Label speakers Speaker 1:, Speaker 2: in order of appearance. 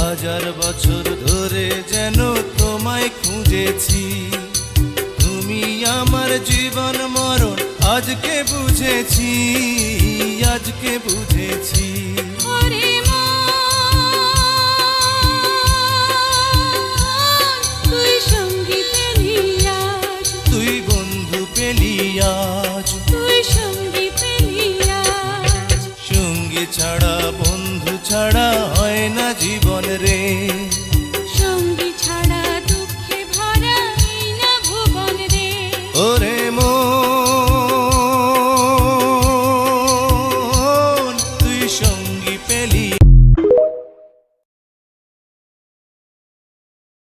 Speaker 1: হাজার বছর ধরে যেন তোমায় খুঁজেছি, তুমি আমার জীবন মরণ আজকে বুঝেছি, আজকে বুঝেছি।
Speaker 2: ওরে মন, তুই সঙ্গী পেলি আজ,
Speaker 1: তুই বন্ধু পেলি আজ,
Speaker 2: তুই সঙ্গী পেলি আজ।
Speaker 1: সঙ্গী ছাড়া বন্ধু ছাড়া হয় না জীবন রে।